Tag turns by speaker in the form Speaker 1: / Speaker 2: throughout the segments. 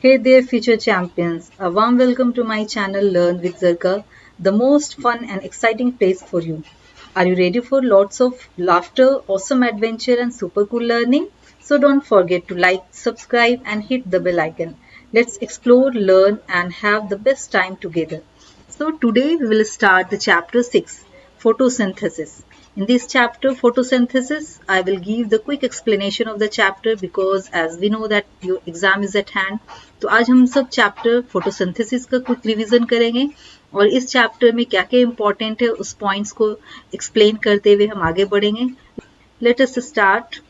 Speaker 1: Hey there, future champions. A warm welcome to my channel Learn with Zerka, the most fun and exciting place for you. Are you ready for lots of laughter, awesome adventure, and super cool learning? So don't forget to like, subscribe, and hit the bell icon. Let's explore, learn, and have the best time together. So today we will start the chapter 6, photosynthesis. In this chapter, photosynthesis, I will give the quick explanation of the chapter because as we know that your exam is at hand. तो आज हम सब chapter photosynthesis का quick revision करेंगे और इस chapter में क्या क्या इंपॉर्टेंट है उस पॉइंट्स को एक्सप्लेन करते हुए हम आगे बढ़ेंगे. Let us start.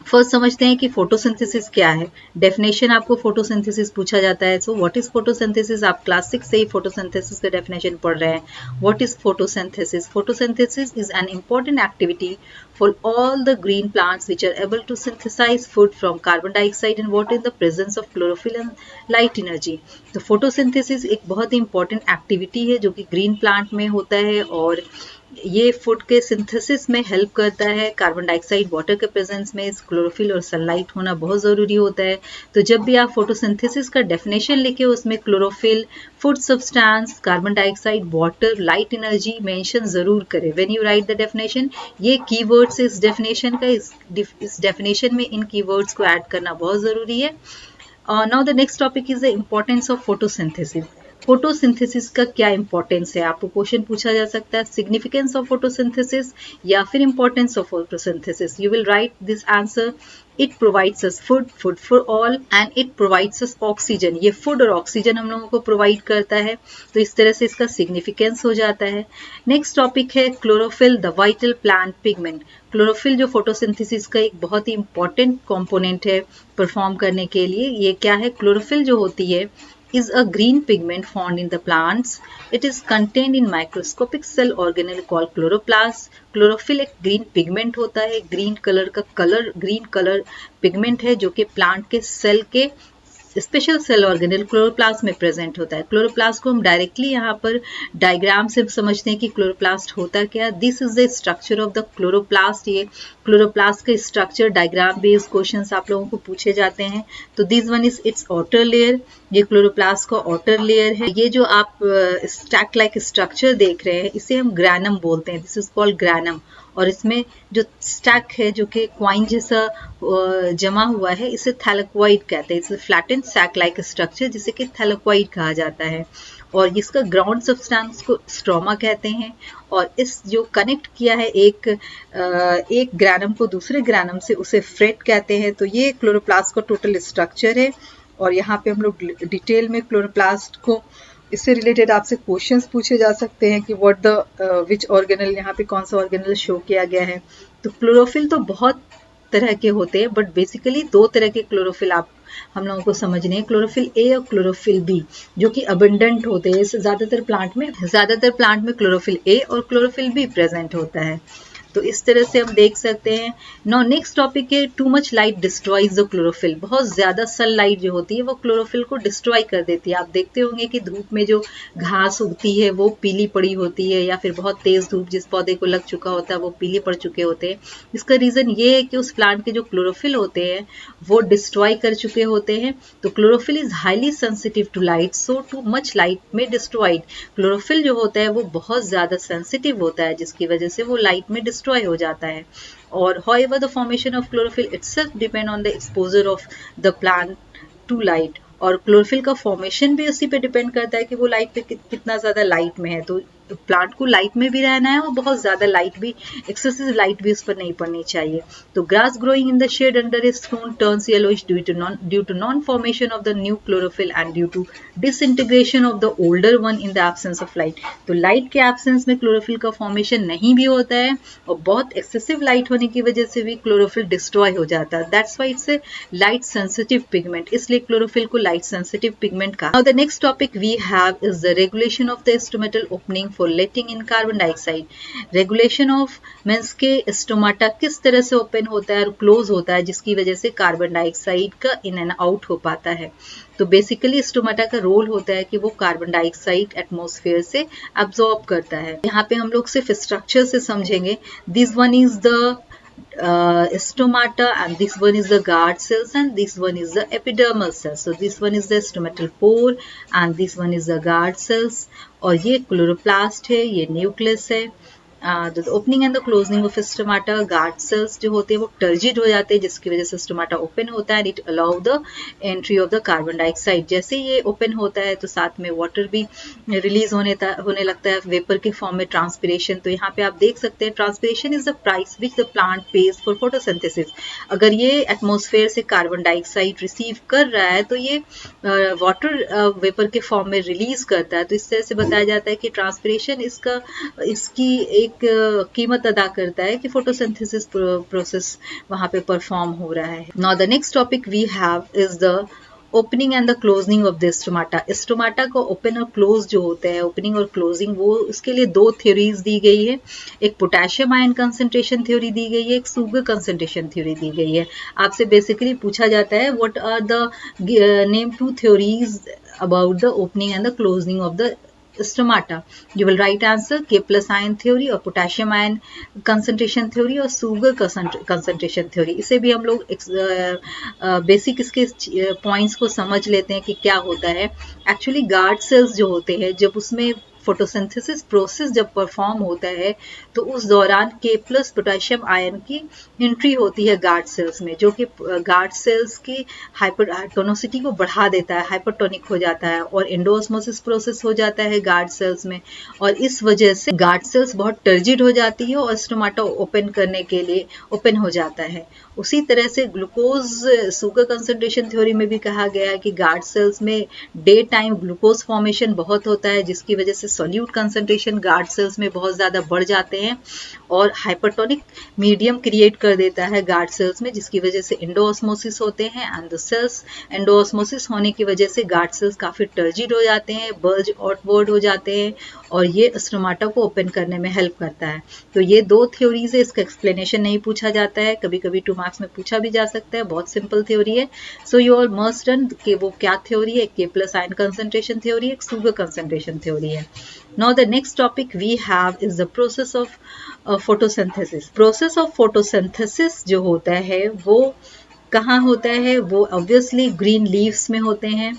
Speaker 1: फर्स्ट समझते हैं कि फोटोसिंथेसिस क्या है. डेफिनेशन आपको फोटोसिंथेसिस पूछा जाता है. So what is photosynthesis. आप क्लास 6 से ही फोटोसिंथेसिस का डेफिनेशन पढ़ रहे हैं. What is photosynthesis. Photosynthesis is an important activity for all the green plants which are able to synthesize food from carbon dioxide and water in the presence of chlorophyll and light energy. तो photosynthesis एक बहुत ही important activity है जो कि green plant में होता है और ये फूड के सिंथेसिस में हेल्प करता है. कार्बन डाइऑक्साइड वाटर के प्रेजेंस में क्लोरोफिल और सनलाइट होना बहुत ज़रूरी होता है. तो जब भी आप फोटोसिंथेसिस का डेफिनेशन लिखे उसमें chlorophyll, food substance, carbon dioxide, water, light energy mention ज़रूर करें when you right the definition. ये कीवर्ड्स इस डेफिनेशन का इस डेफिनेशन में इन कीवर्ड्स को ऐड करना बहुत ज़रूरी है. Now the next topic is the importance of photosynthesis. Photosynthesis का क्या इंपॉर्टेंस है. आपको क्वेश्चन पूछा जा सकता है सिग्निफिकेंस ऑफ फोटोसिंथेसिस या फिर importance of photosynthesis. You will right this answer. It provides us food for all and it provides us oxygen. ये फूड और ऑक्सीजन हम लोगों को प्रोवाइड करता है. तो इस तरह से इसका सिग्निफिकेंस हो जाता है. नेक्स्ट टॉपिक है chlorophyll, the vital plant pigment. Chlorophyll जो फोटोसिंथेसिस का एक बहुत ही इंपॉर्टेंट कंपोनेंट है परफॉर्म करने के लिए. ये क्या है. क्लोरोफिल जो होती है is a green pigment found in the plants. It is contained in microscopic cell organelle called chloroplast. Chlorophyll एक green pigment होता है. green कलर पिगमेंट है जो कि प्लांट के सेल के स्पेशल सेल ऑर्गेनल क्लोरोप्लास्ट में प्रेजेंट होता है. क्लोरोप्लास्ट को हम डायरेक्टली यहाँ पर डायग्राम से समझते हैं कि क्लोरोप्लास्ट होता क्या. This is the structure of the chloroplast. ये क्लोरोप्लास्ट का स्ट्रक्चर डायग्राम बेस्ड क्वेश्चंस आप लोगों को पूछे जाते हैं. तो this one is it's outer layer. ये क्लोरोप्लास्ट का आउटर लेयर है. ये जो आप स्टैक लाइक स्ट्रक्चर देख रहे हैं इसे हम ग्रैनम बोलते हैं. This is called granum. और इसमें जो स्टैक है जो कि क्वाइन जैसा जमा हुआ है इसे थैलेक्वाइड कहते हैं. इसे फ्लैटेंड सैक लाइक स्ट्रक्चर जिसे कि थैलेक्वाइड कहा जाता है. और इसका ग्राउंड सब्सटेंस को स्ट्रोमा कहते हैं. और इस जो कनेक्ट किया है एक ग्रैनम को दूसरे ग्रैनम से उसे फ्रेट कहते हैं. तो ये क्लोरोप्लास्ट का टोटल स्ट्रक्चर है. और यहाँ पे हम लोग डिटेल में क्लोरोप्लास्ट को इससे रिलेटेड आपसे क्वेश्चंस पूछे जा सकते हैं कि व्हाट द विच ऑर्गेनल, यहाँ पे कौन सा ऑर्गेनल शो किया गया है. तो क्लोरोफिल तो बहुत तरह के होते हैं बट बेसिकली दो तरह के क्लोरोफिल आप हम लोगों को समझने हैं. क्लोरोफिल ए और क्लोरोफिल बी जो कि अबंडेंट होते हैं. ज्यादातर प्लांट में क्लोरोफिल ए और क्लोरोफिल बी प्रेजेंट होता है. तो इस तरह से हम देख सकते हैं. नाउ नेक्स्ट टॉपिक है to much light destroys the chlorophyll. बहुत ज्यादा सनलाइट जो होती है वो क्लोरोफिल को डिस्ट्रॉय कर देती है. आप देखते होंगे कि धूप में जो घास उगती है वो पीली पड़ी होती है या फिर बहुत तेज धूप जिस पौधे को लग चुका होता है वो पीले पड़ चुके होते हैं. इसका रीजन ये है कि उस प्लांट के जो क्लोरोफिल होते हैं वो डिस्ट्रॉय कर चुके होते हैं. तो chlorophyll is highly sensitive to light, so too much light में डिस्ट्रॉयड. क्लोरोफिल जो होता है वो बहुत ज्यादा सेंसिटिव होता है जिसकी वजह से वो लाइट में डिस्ट्रॉय हो जाता है. और however the formation of chlorophyll itself depend on the exposure of the plant to light. और क्लोरोफिल का फॉर्मेशन भी उसी पे डिपेंड करता है कि वो लाइट पे कितना ज्यादा लाइट में है. तो प्लांट को लाइट में भी रहना है और बहुत ज्यादा लाइट भी, एक्सेसिव लाइट भी उस पर नहीं पड़नी चाहिए. तो grass growing in the shade under a stone turns yellowish due to non formation of the new chlorophyll and due to disintegration of the older one in the absence of light. तो light के absence में chlorophyll का formation नहीं भी होता है और बहुत एक्सेसिव लाइट होने की वजह से भी क्लोरोफिल डिस्ट्रॉय हो जाता है. That's why it's a light sensitive pigment. इसलिए क्लोरोफिल को लाइट सेंसिटिव पिगमेंट कहा. Now the next topic we have is the regulation of the stomatal opening for letting in carbon dioxide. Regulation of means के stomata किस तरह से open होता है और क्लोज होता है जिसकी वजह से कार्बन डाइऑक्साइड का इन एंड आउट हो पाता है. तो बेसिकली स्टोमाटा का रोल होता है कि वो कार्बन डाइऑक्साइड एटमॉस्फेयर से अब्सॉर्ब करता है. यहाँ पे हम लोग सिर्फ स्ट्रक्चर से समझेंगे. This one is the stomata, and this one is the guard cells, and this one is the epidermal cells. So this one is the stomatal pore and this one is the guard cells. और ये chloroplast है, ये nucleus है. The opening and the closing of stomata, guard cells जो होते हैं वो turgid हो जाते हैं, जिसकी वजह से stomata open होता है and it allow the entry of the carbon dioxide. जैसे ये open होता है तो साथ में water भी रिलीज होने लगता है वेपर के फॉर्म में, ट्रांसपिरेशन. तो यहाँ पे आप देख सकते हैं transpiration is the price which the plant page for photosynthesis. अगर ये एटमॉस्फेयर से कार्बन डाइऑक्साइड रिसीव कर रहा है तो ये वाटर वेपर के फॉर्म में रिलीज करता है. तो इस तरह से बताया जाता है कि ट्रांसपिरेशन इसकी एक कीमत अदा करता है कि फोटोसिंथेसिस प्रोसेस वहां पे परफॉर्म हो रहा है. Now the next topic we have is the opening and the closing of the stomata. Stomata को ओपन और क्लोज जो होता है, ओपनिंग और क्लोजिंग, वो उसके लिए दो थ्योरीज दी गई है. एक पोटेशियम आयन कंसंट्रेशन थ्योरी दी गई है, एक शुगर कंसंट्रेशन थ्योरी दी गई है. आपसे बेसिकली पूछा जाता है what are the name two theories about the opening and the closing of the stomata. You will write answer K plus ion theory और potassium ion concentration theory और sugar concentration theory. इसे भी हम लोग basic इसके points को समझ लेते हैं कि क्या होता है. एक्चुअली गार्ड सेल्स जो होते हैं, जब उसमें फोटोसिंथेसिस प्रोसेस जब परफॉर्म होता है तो उस दौरान K प्लस पोटेशियम आयन की एंट्री होती है गार्ड सेल्स में, जो कि गार्ड सेल्स की हाइपरटोनिसिटी को बढ़ा देता है, हाइपरटोनिक हो जाता है और एंडोऑस्मोसिस प्रोसेस हो जाता है गार्ड सेल्स में. और इस वजह से गार्ड सेल्स बहुत टर्जिड हो जाती है और स्टोमाटा ओपन करने के लिए ओपन हो जाता है. उसी तरह से ग्लूकोज शुगर कंसंट्रेशन थ्योरी में भी कहा गया है कि गार्ड सेल्स में डे टाइम ग्लूकोज फॉर्मेशन बहुत होता है, जिसकी वजह से सोल्यूट कंसंट्रेशन गार्ड सेल्स में बहुत ज़्यादा बढ़ जाते हैं और हाइपरटोनिक मीडियम क्रिएट कर देता है गार्ड सेल्स में, जिसकी वजह से एंडोऑस्मोसिस होते हैं. एंड द सेल्स एंडोऑस्मोसिस होने की वजह से गार्ड सेल्स काफ़ी टर्जिड हो जाते हैं, बल्ज आउटवर्ड हो जाते हैं और ये स्टोमाटा को ओपन करने में हेल्प करता है. तो ये दो थ्योरीज है, इसका एक्सप्लेनेशन नहीं पूछा जाता है, कभी कभी 2 मार्क्स में पूछा भी जा सकता है. बहुत सिंपल थ्योरी है. So you all must run कि वो क्या थ्योरी है. K plus ion concentration theory, एक शुगर कंसंट्रेशन थ्योरी है. Now the next topic we have is the process of photosynthesis. Process of photosynthesis जो होता है वो कहाँ होता है? वो obviously green leaves में होते हैं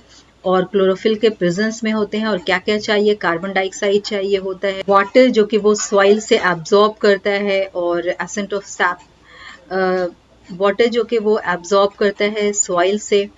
Speaker 1: और क्लोरोफिल के प्रेजेंस में होते हैं. और क्या क्या चाहिए? कार्बन डाइऑक्साइड चाहिए होता है, वाटर जो कि वो सॉइल से एब्जॉर्ब करता है और एसेंट ऑफ सैप, वाटर जो कि वो एब्जॉर्ब करता है सॉइल से.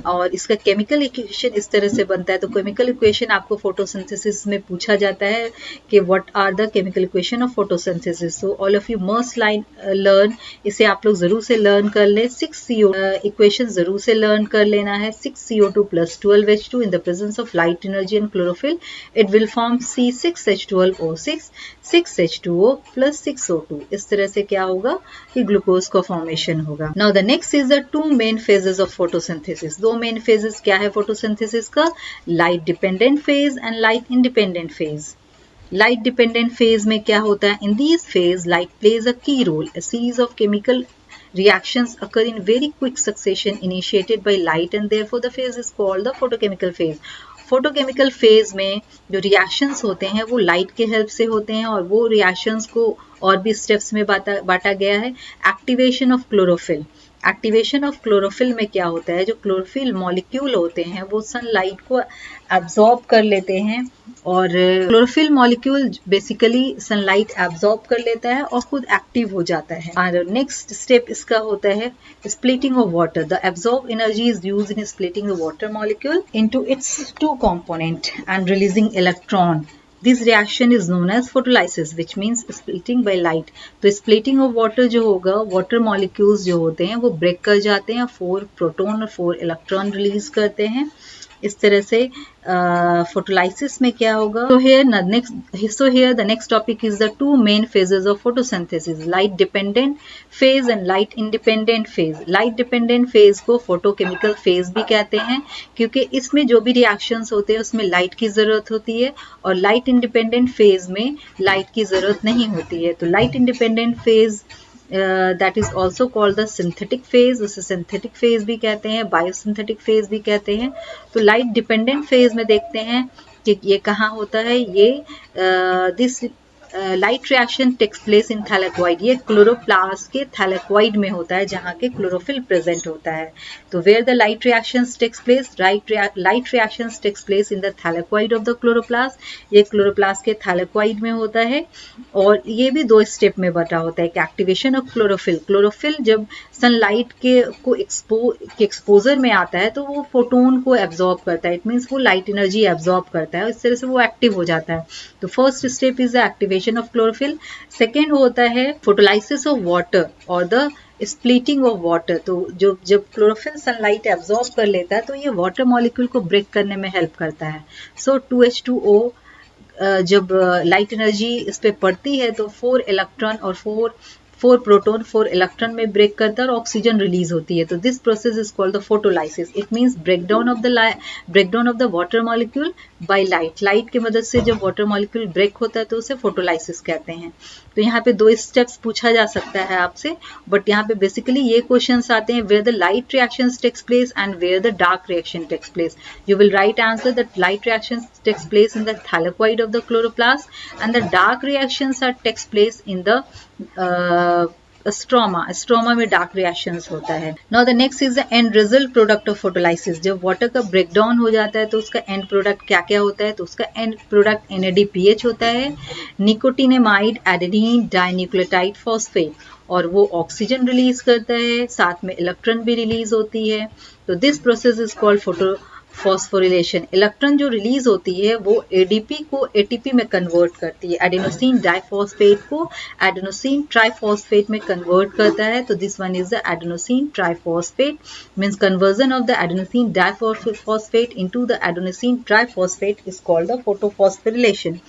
Speaker 1: और इसका केमिकल इक्वेशन इस तरह से बनता है. तो केमिकल इक्वेशन आपको फोटोसिंथेसिस में पूछा जाता है कि what are the chemical equation of photosynthesis. So all of you must learn, इसे आप लोग जरूर से लर्न कर ले. 6 CO इक्वेशन जरूर से लर्न कर लेना है. 6 CO2 plus 12H2 in the presence of light energy and chlorophyll, it will form C6H12O6, 6H2O plus 6O2. इस तरह से क्या होगा कि ग्लूकोज का फॉर्मेशन होगा. Now the next is the 2 main phases of photosynthesis. 2 main phases क्या है फोटोसिंथेसिस का? Light dependent phase and light independent phase. Light dependent phase में क्या होता है? In this phase light plays a key role. A series of chemical reactions occur in very quick succession initiated by light and therefore the phase is called the photochemical phase. Photochemical phase में जो reactions होते हैं वो light के help से होते हैं और वो रिएक्शंस को और भी स्टेप्स में बांटा गया है. Activation of chlorophyll. Activation of chlorophyll में क्या होता है? जो क्लोरोफिल मॉलिक्यूल होते हैं वो सनलाइट को एब्जॉर्ब कर लेते हैं और chlorophyll molecule basically sunlight absorb कर लेता है और खुद एक्टिव हो जाता है. और नेक्स्ट स्टेप इसका होता है splitting of water. The absorbed energy is used in splitting the water molecule into its 2 components and releasing electron. This reaction is known as photolysis, which means splitting by light. तो splitting of water जो होगा, water molecules जो होते हैं वो break कर जाते हैं, 4 प्रोटॉन और 4 इलेक्ट्रॉन रिलीज करते हैं. इस तरह से फोटोलाइसिस में क्या होगा? So here the next topic is the 2 main phases of photosynthesis, light dependent phase and light independent phase. light dependent phase को photochemical phase भी कहते हैं क्योंकि इसमें जो भी reactions होते हैं उसमें light की जरूरत होती है और light independent phase में light की जरूरत नहीं होती है. तो light independent phase that is also called the synthetic phase. उसे synthetic phase भी कहते हैं, biosynthetic phase भी कहते हैं. तो light dependent phase में देखते हैं कि ये कहाँ होता है. ये this light reaction takes place in thylakoid, ये क्लोरोप्लास्ट के थैलेक्वाइड में होता है जहाँ के क्लोरोफिल प्रेजेंट होता है। तो where the light reactions takes place, light reactions takes place in the thylakoid of the chloroplast, ये क्लोरोप्लास्ट के थैलेक्वाइड में होता है। और ये भी 2 स्टेप में बटा होता है कि एक्टिवेशन ऑफ क्लोरोफिल, क्लोरोफिल जब सनलाइट के को एक्सपोजर में आता है तो वो फोटोन को एब्जॉर्ब करता है, इट मीन्स वो लाइट एनर्जी एब्जॉर्ब करता है, इस तरह से वो एक्टिव हो जाता है। तो first step is the activation of chlorophyll. Second होता है फोटोलाइसिस ऑफ वाटर और द स्प्लिटिंग ऑफ वाटर। तो जब क्लोरोफिल सनलाइट एब्जॉर्ब कर लेता है तो ये वाटर मॉलिक्यूल को ब्रेक करने में हेल्प करता है। सो 2H2O जब लाइट एनर्जी इस पे पड़ती है तो 4 इलेक्ट्रॉन और 4 प्रोटॉन 4 इलेक्ट्रॉन में ब्रेक करता है और ऑक्सीजन रिलीज होती है। तो this process is called the photolysis. It means breakdown of the water molecule by light. Light की मदद से जब वाटर मॉलिक्यूल ब्रेक होता है तो उसे फोटोलाइसिस कहते हैं। तो यहाँ पे 2 स्टेप्स पूछा जा सकता है आपसे, बट यहाँ पे बेसिकली ये क्वेश्चंस आते हैं where the light reactions takes place and where the dark reaction takes place. You will write answer that light reactions takes place in the thylakoid of the chloroplast and the dark reactions are takes place in the stroma में dark reactions होता है। Now the next is the end result product of photolysis. जब water का breakdown हो जाता है तो उसका एंड प्रोडक्ट क्या क्या होता है? तो उसका एंड प्रोडक्ट NADPH होता है, निकोटिनेमाइड एडेनिन डाइन्यूक्लियोटाइड फॉस्फेट, और वो ऑक्सीजन रिलीज करता है, साथ में इलेक्ट्रॉन भी रिलीज होती है। तो this process is called photo phosphorylation. Electron जो रिलीज होती है वो ADP को ATP में कन्वर्ट करती है, एडेनोसिन डाइफॉस्फेट को एडेनोसिन ट्राइफॉस्फेट में कन्वर्ट करता है। तो this one is the adenosine triphosphate, means conversion of the adenosine diphosphate into the adenosine triphosphate is called the photophosphorylation.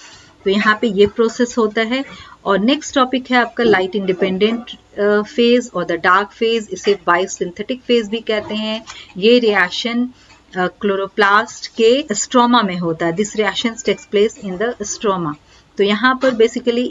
Speaker 1: तो यहाँ पे ये प्रोसेस होता है। और नेक्स्ट टॉपिक है आपका लाइट इंडिपेंडेंट फेज और द डार्क फेज, इसे बायोसिंथेटिक फेज भी कहते हैं। ये रिएक्शन क्लोरोप्लास्ट के स्ट्रोमा में होता है। This reaction takes place in the stroma. तो यहाँ पर बेसिकली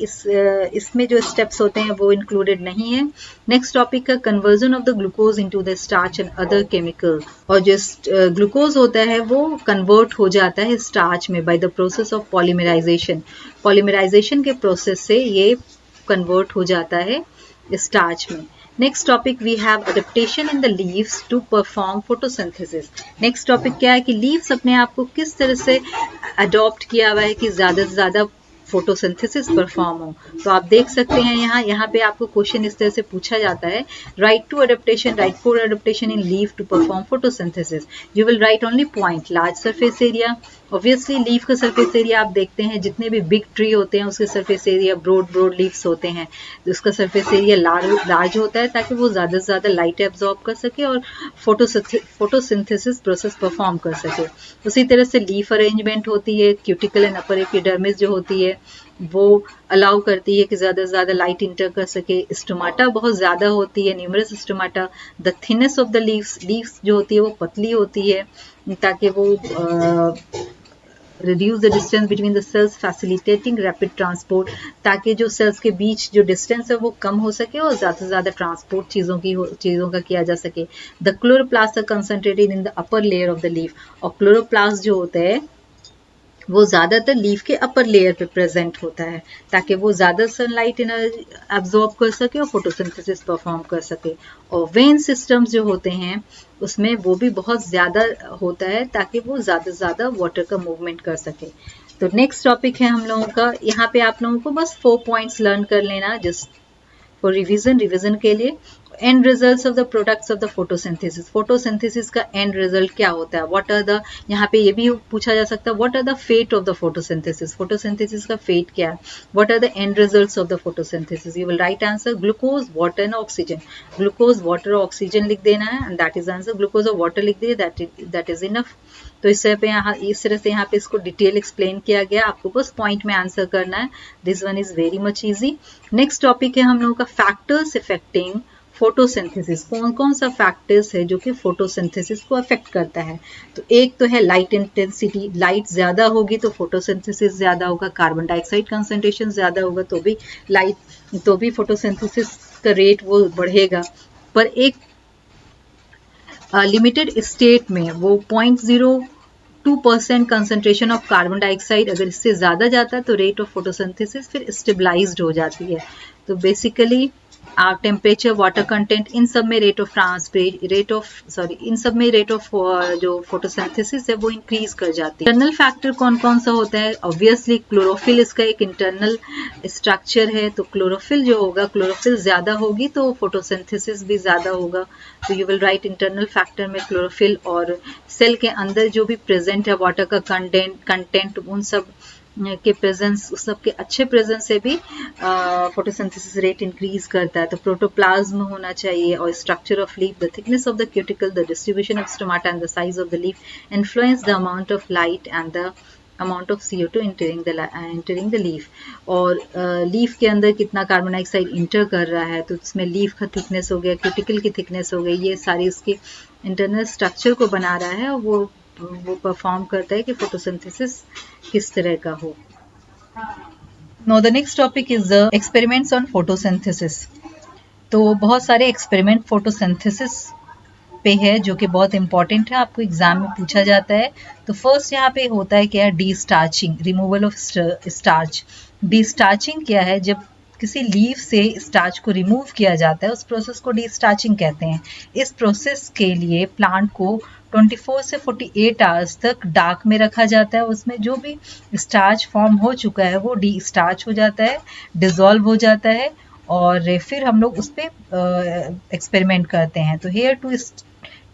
Speaker 1: इसमें जो स्टेप्स होते हैं वो इंक्लूडेड नहीं है। नेक्स्ट टॉपिक है conversion of the glucose into the starch and other chemical. और जो ग्लूकोज होता है वो कन्वर्ट हो जाता है स्टार्च में by the process of polymerisation. Polymerisation के प्रोसेस से ये कन्वर्ट हो जाता है स्टार्च में। Next topic we have adaptation in the leaves to perform photosynthesis. Next topic क्या है कि लीव्स अपने आप को किस तरह से अडॉप्ट किया हुआ है कि ज्यादा से ज्यादा फोटोसिंथेसिस परफॉर्म हो। तो आप देख सकते हैं यहाँ पे आपको क्वेश्चन इस तरह से पूछा जाता है, write two adaptation, write four adaptation in leaf to perform photosynthesis. You will write only point, large surface area. Obviously leaf का सरफेस एरिया आप देखते हैं, जितने भी बिग ट्री होते हैं उसके सरफेस एरिया ब्रॉड लीव्स होते हैं, उसका सरफेस एरिया लार्ज होता है ताकि वो ज़्यादा से ज़्यादा लाइट एब्जॉर्ब कर सके और फोटोसिंथेसिस प्रोसेस परफॉर्म कर सके। उसी तरह से लीफ अरेंजमेंट होती है, क्यूटिकल एंड अपर एपिडर्मिस जो होती है वो अलाउ करती है कि ज़्यादा से ज़्यादा लाइट इंटर कर सके। स्टोमाटा बहुत ज़्यादा होती है, numerous stomata. The thinness of the leaves जो होती है वो पतली होती है ताकि वो reduce the distance between the cells facilitating rapid transport, ताकि जो सेल्स के बीच जो डिस्टेंस है वो कम हो सके और ज़्यादा से ज़्यादा ट्रांसपोर्ट चीज़ों का किया जा सके। The chloroplast are concentrated in the upper layer of the leaf. और क्लोरोप्लास्ट जो होता है वो ज़्यादातर लीफ के अपर लेयर पे प्रेजेंट होता है ताकि वो ज़्यादा सनलाइट एनर्जी एब्जॉर्ब कर सके और फोटोसिंथेसिस परफॉर्म कर सके। और वेन सिस्टम्स जो होते हैं उसमें वो भी बहुत ज़्यादा होता है ताकि वो ज़्यादा से ज़्यादा वाटर का मूवमेंट कर सके। तो नेक्स्ट टॉपिक है हम लोगों का, यहाँ पे आप लोगों को बस 4 पॉइंट्स लर्न कर लेना जस्ट फॉर रिवीजन के लिए। And results of the products of the photosynthesis. Photosynthesis का एंड रिजल्ट क्या होता है? व्हाट आर द, यहाँ पे ये भी पूछा जा सकता है what are the fate of the photosynthesis. Photosynthesis का फेट क्या है? What are the end results of the photosynthesis? You will write answer glucose water and oxygen. Glucose water और ऑक्सीजन लिख देना है and that is answer. Glucose और water लिख दिए, दैट इज इनफ। तो इस तरह से यहाँ पे इसको डिटेल एक्सप्लेन किया गया, आपको बस पॉइंट में आंसर करना है। This one is very much easy. Next topic है हम लोगों का फैक्टर्स इफेक्टिंग फोटोसिंथेसिस। कौन कौन सा फैक्टर्स है जो कि फोटोसिंथेसिस को अफेक्ट करता है? तो एक तो है लाइट इंटेंसिटी, लाइट ज्यादा होगी तो फोटोसिंथेसिस ज्यादा होगा। कार्बन डाइऑक्साइड कंसंट्रेशन ज्यादा होगा तो भी फोटोसिंथेसिस का रेट वो बढ़ेगा। पर एक लिमिटेड स्टेट में वो 0.0 2% कंसंट्रेशन ऑफ कार्बन डाइऑक्साइड, अगर इससे ज़्यादा जाता है तो रेट ऑफ फोटोसिंथेसिस फिर स्टेबलाइज्ड हो जाती है। तो बेसिकली टेम्परेचर, वाटर कंटेंट, इन सब में रेट ऑफ जो फोटोसिंथेसिस है वो इंक्रीज कर जाती है। इंटरनल फैक्टर कौन कौन सा होता है? ऑब्वियसली क्लोरोफिल इसका एक इंटरनल स्ट्रक्चर है, तो क्लोरोफिल जो होगा, क्लोरोफिल ज्यादा होगी तो फोटोसिंथेसिस भी ज्यादा होगा। तो you will right internal factor में क्लोरोफिल, और सेल के अंदर जो भी प्रेजेंट है वाटर का कंटेंट उन सब के प्रेजेंस, उस सब के अच्छे प्रेजेंस से भी फोटोसिंथेसिस रेट इंक्रीज करता है। तो प्रोटोप्लाज्म होना चाहिए, और structure of leaf, the thickness of the cuticle, the distribution of stomata and the size of the leaf influence the amount of light and the amount of CO2 entering the leaf। और leaf के अंदर कितना carbon dioxide inter कर रहा है, तो उसमें leaf का थिकनेस हो गया, क्यूटिकल की थिकनेस हो गई, ये सारी इसके इंटरनल स्ट्रक्चर को बना रहा है, और वो परफॉर्म करता है कि फोटोसिंथेसिस किस तरह का हो। Now the next topic is the experiments on photosynthesis। तो बहुत सारे एक्सपेरिमेंट फोटोसिंथेसिस पे है जो कि बहुत इंपॉर्टेंट है, आपको एग्जाम में पूछा जाता है। तो फर्स्ट यहाँ पे होता है क्या? Destarching, removal of starch. Destarching क्या है? जब किसी लीफ से स्टार्च को रिमूव किया जाता है, उस प्रोसेस को डी स्टार्चिंग कहते हैं। इस प्रोसेस के लिए प्लांट को 24 से 48 आवर्स तक डार्क में रखा जाता है। उसमें जो भी स्टार्च फॉर्म हो चुका है वो डी स्टार्च हो जाता है, डिसॉल्व हो जाता है, और फिर हम लोग उस पर एक्सपेरिमेंट करते हैं। तो here to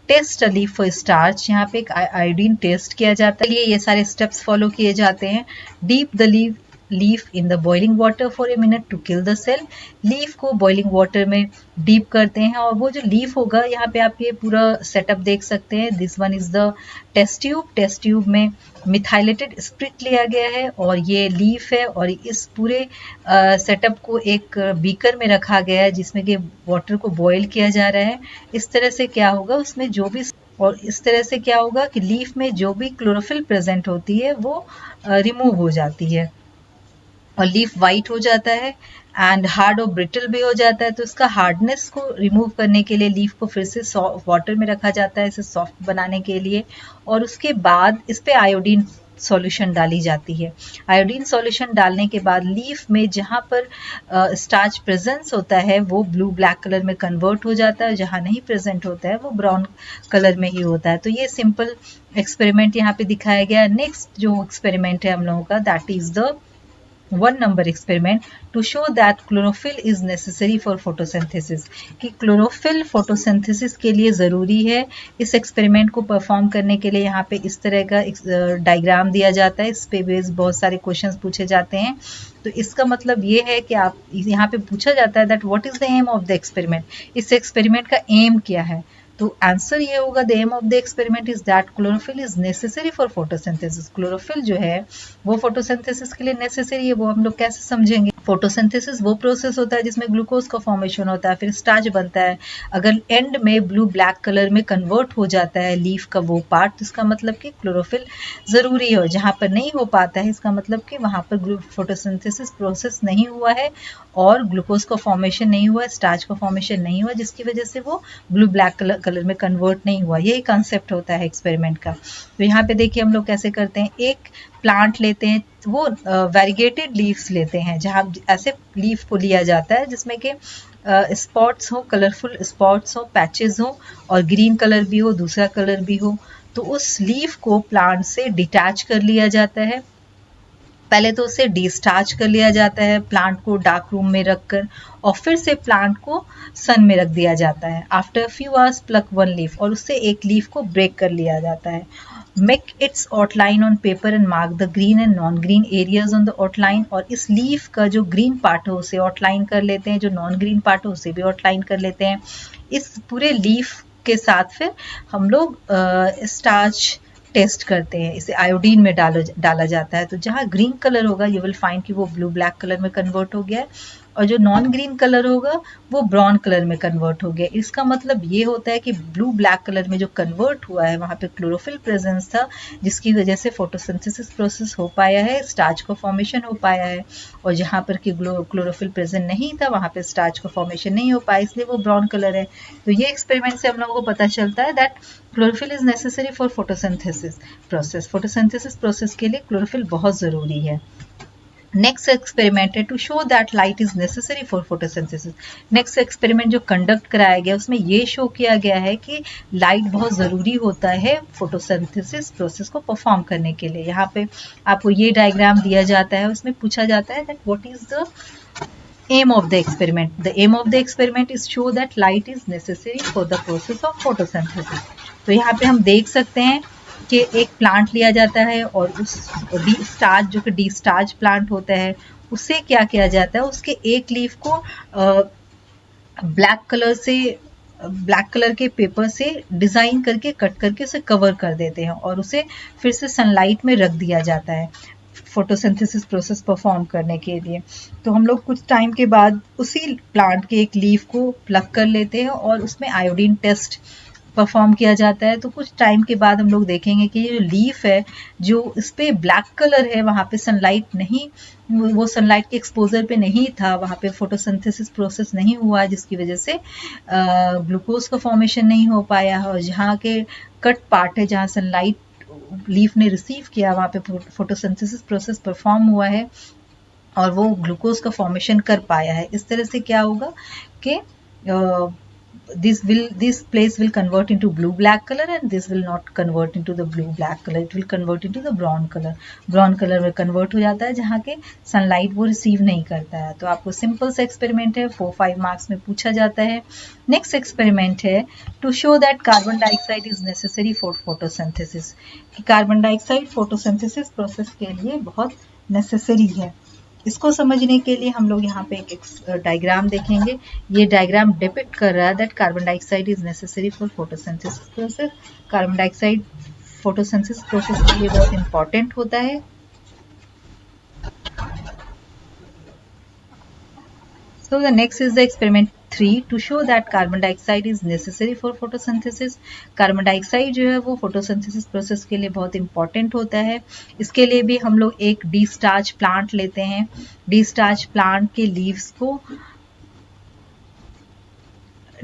Speaker 1: test a leaf for starch, यहाँ पे एक आयोडीन टेस्ट किया जाता है। ये सारे स्टेप्स फॉलो किए जाते हैं। Dip the leaf in the boiling water for a minute to kill the cell. Leaf को बॉइलिंग वाटर में डीप करते हैं, और वो जो लीफ होगा, यहाँ पे आप ये पूरा सेटअप देख सकते हैं। This one is the test tube. Test tube में मिथाइलेटेड स्प्रिट लिया गया है, और ये लीफ है, और इस पूरे सेटअप को एक बीकर में रखा गया है जिसमें कि वाटर को बॉयल किया जा रहा है। इस तरह से क्या होगा, उसमें जो भी, और इस तरह से क्या होगा कि लीफ में जो भी क्लोरोफिल प्रेजेंट होती है वो रिमूव हो जाती है, और लीफ वाइट हो जाता है, एंड हार्ड और ब्रिटल भी हो जाता है। तो इसका हार्डनेस को रिमूव करने के लिए लीफ को फिर से वाटर में रखा जाता है, इसे सॉफ्ट बनाने के लिए, और उसके बाद इस पे आयोडीन सॉल्यूशन डाली जाती है। आयोडीन सॉल्यूशन डालने के बाद लीफ में जहाँ पर स्टार्च प्रेजेंस होता है वो ब्लू ब्लैक कलर में कन्वर्ट हो जाता है, जहाँ नहीं प्रेजेंट होता है वो ब्राउन कलर में ही होता है। तो ये सिंपल एक्सपेरिमेंट यहाँ पे दिखाया गया। नेक्स्ट जो एक्सपेरिमेंट है हम लोगों का, that is the 1 number experiment to show that chlorophyll is necessary for photosynthesis, कि क्लोरोफिल फोटोसिंथेसिस के लिए ज़रूरी है। इस एक्सपेरिमेंट को परफॉर्म करने के लिए यहाँ पे इस तरह का डायग्राम दिया जाता है, इस पे बेस बहुत सारे क्वेश्चंस पूछे जाते हैं। तो इसका मतलब ये है कि आप यहाँ पे पूछा जाता है that what is the aim of the experiment, इस एक्सपेरिमेंट का एम क्या है। तो आंसर ये होगा, the aim of the experiment is that chlorophyll is necessary for photosynthesis. Chlorophyll जो है वो फोटोसिंथेसिस के लिए नेसेसरी है। वो हम लोग कैसे समझेंगे? फोटोसिंथेसिस वो प्रोसेस होता है जिसमें ग्लूकोज का फॉर्मेशन होता है, फिर स्टार्च बनता है। अगर एंड में ब्लू ब्लैक कलर में कन्वर्ट हो जाता है लीफ का वो पार्ट, तो इसका मतलब कि क्लोरोफिल ज़रूरी है। जहाँ पर नहीं हो पाता है, इसका मतलब कि वहाँ पर फोटोसिंथेसिस प्रोसेस नहीं हुआ है, और ग्लूकोज का फॉर्मेशन नहीं हुआ है, स्टार्च का फॉर्मेशन नहीं हुआ, जिसकी वजह से वो ब्लू ब्लैक कलर में कन्वर्ट नहीं हुआ। यही कंसेप्ट होता है एक्सपेरिमेंट का। तो यहाँ पे देखिए हम लोग कैसे करते हैं, एक प्लांट लेते हैं, वो वेरीगेटेड लीव्स लेते हैं, जहाँ ऐसे लीफ को लिया जाता है जिसमें कि स्पॉट्स हो, कलरफुल स्पॉट्स हो, पैचेस हो, और ग्रीन कलर भी हो, दूसरा कलर भी हो। तो उस लीफ को प्लांट से डिटैच कर लिया जाता है। पहले तो उसे डिस्टार्च कर लिया जाता है प्लांट को डार्क रूम में रखकर, और फिर से प्लांट को सन में रख दिया जाता है। After few hours pluck 1 leaf, और उससे एक लीफ को ब्रेक कर लिया जाता है। Make it's outline on paper and mark the green and non green areas on the outline, और इस लीफ का जो ग्रीन पार्ट है उसे आउटलाइन कर लेते हैं, जो नॉन ग्रीन पार्ट है उसे भी आउटलाइन कर लेते हैं। इस पूरे लीफ के साथ फिर हम लोग स्टार्च टेस्ट करते हैं, इसे आयोडीन में डाला जाता है। तो जहाँ ग्रीन कलर होगा यू विल फाइंड कि वो ब्लू ब्लैक कलर में कन्वर्ट हो गया है, और जो नॉन ग्रीन कलर होगा वो ब्राउन कलर में कन्वर्ट हो गया। इसका मतलब ये होता है कि ब्लू ब्लैक कलर में जो कन्वर्ट हुआ है वहाँ पे क्लोरोफिल प्रेजेंस था, जिसकी वजह से फोटोसिंथेसिस प्रोसेस हो पाया है, स्टार्च का फॉर्मेशन हो पाया है। और जहाँ पर कि क्लोरोफिल प्रेजेंट नहीं था वहाँ पे स्टार्च का फॉर्मेशन नहीं हो पाया, इसलिए वो ब्राउन कलर है। तो ये एक्सपेरिमेंट से हम लोगों को पता चलता है that chlorophyll is necessary for photosynthesis process. Photosynthesis process के लिए क्लोरोफिल बहुत ज़रूरी है। नेक्स्ट एक्सपेरिमेंट है to show that light is necessary for photosynthesis. Next experiment जो कंडक्ट कराया गया उसमें ये शो किया गया है कि लाइट बहुत ज़रूरी होता है फोटोसिंथेसिस प्रोसेस को परफॉर्म करने के लिए। यहाँ पे आपको ये डायग्राम दिया जाता है, उसमें पूछा जाता है that what is the aim of the experiment. The aim of the experiment is show that light is necessary for the process of photosynthesis. तो यहाँ पे हम देख सकते हैं कि एक प्लांट लिया जाता है और उस डी स्टार्च, जो कि डी स्टार्च प्लांट होता है, उससे क्या किया जाता है, उसके एक लीफ को ब्लैक कलर के पेपर से डिज़ाइन करके कट करके उसे कवर कर देते हैं और उसे फिर से सनलाइट में रख दिया जाता है फोटोसिंथेसिस प्रोसेस परफॉर्म करने के लिए। तो हम लोग कुछ टाइम के बाद उसी प्लांट के एक लीफ को प्लग कर लेते हैं और उसमें आयोडीन टेस्ट परफॉर्म किया जाता है। तो कुछ टाइम के बाद हम लोग देखेंगे कि ये जो लीफ है, जो इस पे ब्लैक कलर है, वहाँ पे सनलाइट नहीं, वो सनलाइट के एक्सपोजर पे नहीं था, वहाँ पे फोटोसिंथेसिस प्रोसेस नहीं हुआ, जिसकी वजह से ग्लूकोज का फॉर्मेशन नहीं हो पाया। और जहाँ के कट पार्ट है, जहाँ सनलाइट लीफ ने रिसीव किया, वहाँ पे फोटोसिंथेसिस प्रोसेस परफॉर्म हुआ है और वो ग्लूकोज का फॉर्मेशन कर पाया है। इस तरह से क्या होगा कि this place will convert into blue black color and this will not convert into the blue black color, it will convert into the brown color में convert हो जाता है जहाँ के सनलाइट वो रिसीव नहीं करता है। तो आपको सिंपल सा एक्सपेरिमेंट है, 4-5 मार्क्स में पूछा जाता है। नेक्स्ट एक्सपेरिमेंट है to show that carbon dioxide is necessary for photosynthesis, कि कार्बन डाइऑक्साइड फोटोसिंथेसिस प्रोसेस के लिए बहुत नेसेसरी है। इसको समझने के लिए हम लोग यहाँ पे एक डायग्राम देखेंगे। ये डायग्राम डिपिक्ट कर रहा है that carbon dioxide is necessary for photosynthesis process. Carbon dioxide photosynthesis process के लिए बहुत इंपॉर्टेंट होता है। So the next is the experiment 3 to show that carbon dioxide is necessary for photosynthesis. Carbon dioxide जो है वो फोटोसिंथेसिस प्रोसेस के लिए बहुत इंपॉर्टेंट होता है। इसके लिए भी हम लोग एक डी स्टार्च प्लांट लेते हैं। डी स्टार्च प्लांट के लीव्स को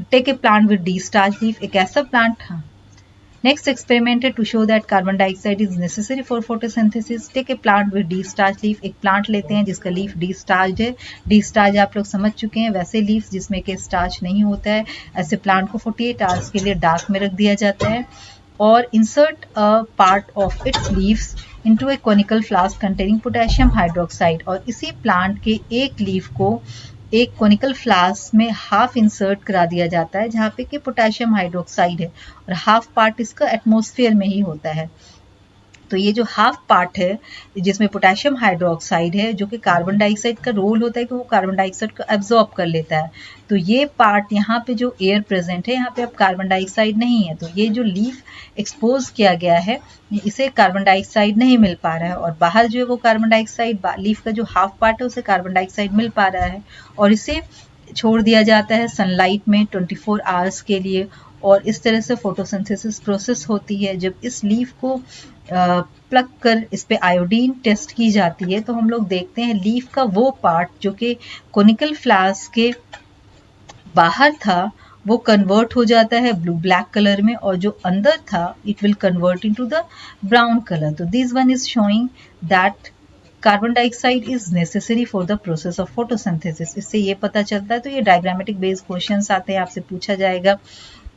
Speaker 1: take a plant with destarch leaf, एक ऐसा प्लांट था। नेक्स्ट एक्सपेरिमेंट है to show that carbon dioxide is necessary for photosynthesis. Take a plant with destarch leaf, एक plant लेते हैं जिसका लीफ डी स्टार्च है। डी स्टार्च आप लोग समझ चुके हैं, वैसे लीफ जिसमें कि स्टार्च नहीं होता है। ऐसे प्लांट को 48 आवर्स के लिए डार्क में रख दिया जाता है और insert a part of its leaves into A conical flask containing potassium hydroxide, और इसी प्लांट के एक लीफ को एक कोनिकल फ्लास्क में हाफ इंसर्ट करा दिया जाता है जहाँ पे कि पोटेशियम हाइड्रोक्साइड है और हाफ पार्ट इसका एटमॉस्फेयर में ही होता है। तो ये जो हाफ पार्ट है जिसमें पोटेशियम हाइड्रोक्साइड है, जो कि कार्बन डाइऑक्साइड का रोल होता है कि वो कार्बन डाइऑक्साइड को एब्जॉर्ब कर लेता है। तो ये पार्ट यहाँ पे जो एयर प्रेजेंट है, यहाँ पे अब कार्बन डाइऑक्साइड नहीं है, तो ये जो लीफ एक्सपोज किया गया है इसे कार्बन डाइऑक्साइड नहीं मिल पा रहा है और बाहर जो है वो कार्बन डाइऑक्साइड, लीफ का जो हाफ पार्ट है उसे कार्बन डाइऑक्साइड मिल पा रहा है और इसे छोड़ दिया जाता है सनलाइट में 24 आवर्स के लिए और इस तरह से फोटोसिंथेसिस प्रोसेस होती है। जब इस लीफ को प्लग कर इस पे आयोडीन टेस्ट की जाती है तो हम लोग देखते हैं लीफ का वो पार्ट जो कि कोनिकल फ्लास्क के बाहर था वो कन्वर्ट हो जाता है ब्लू ब्लैक कलर में और जो अंदर था it will convert into the brown colour. तो this one is showing that carbon dioxide is necessary for the process of photosynthesis. इससे ये पता चलता है। तो ये डायग्रामेटिक बेस्ड क्वेश्चंस आते हैं, आपसे पूछा जाएगा,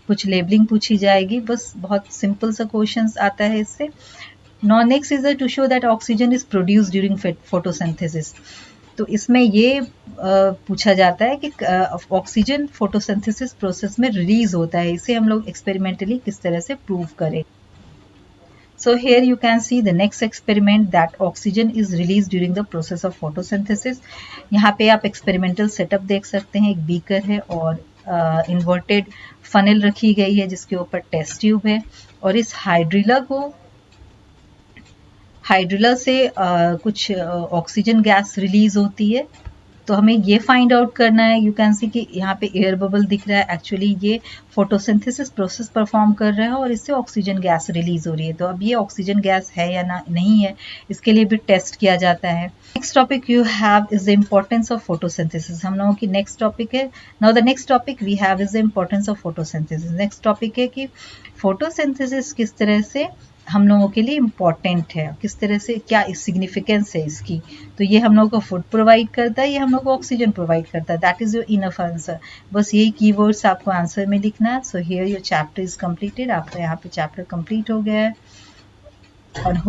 Speaker 1: कुछ लेबलिंग पूछी जाएगी, बस बहुत सिंपल सा क्वेश्चंस आता है इससे। Now next is to show that oxygen is produced during photosynthesis. तो इसमें ये पूछा जाता है कि ऑक्सीजन फोटोसिंथेसिस प्रोसेस में रिलीज होता है, इसे हम लोग एक्सपेरिमेंटली किस तरह से प्रूव करें। So here you can see the next experiment that oxygen is released during the process of photosynthesis. यहाँ पे आप एक्सपेरिमेंटल सेटअप देख सकते हैं, एक बीकर है और इन्वर्टेड फनल रखी गई है जिसके ऊपर टेस्ट ट्यूब है और इस हाइड्रिला से कुछ ऑक्सीजन गैस रिलीज होती है तो हमें ये फाइंड आउट करना है। यू कैन सी कि यहाँ पे एयर बबल दिख रहा है, एक्चुअली ये फोटोसिंथेसिस प्रोसेस परफॉर्म कर रहा है और इससे ऑक्सीजन गैस रिलीज हो रही है। तो अब ये ऑक्सीजन गैस है या ना नहीं है, इसके लिए भी टेस्ट किया जाता है। Next topic you have is the importance of photosynthesis. हम लोगों की नेक्स्ट टॉपिक है। Now the next topic we have is the importance of photosynthesis. Next topic है कि फोटोसिंथेसिस किस तरह से हम लोगों के लिए इम्पॉर्टेंट है, किस तरह से, क्या सिग्निफिकेंस है इसकी। तो ये हम लोगों को फूड प्रोवाइड करता है, ये हम लोग को ऑक्सीजन प्रोवाइड करता है। That is your enough answer. बस यही कीवर्ड्स आपको आंसर में लिखना है। So here your chapter is completed. आपका यहाँ पे चैप्टर कंप्लीट हो गया है। और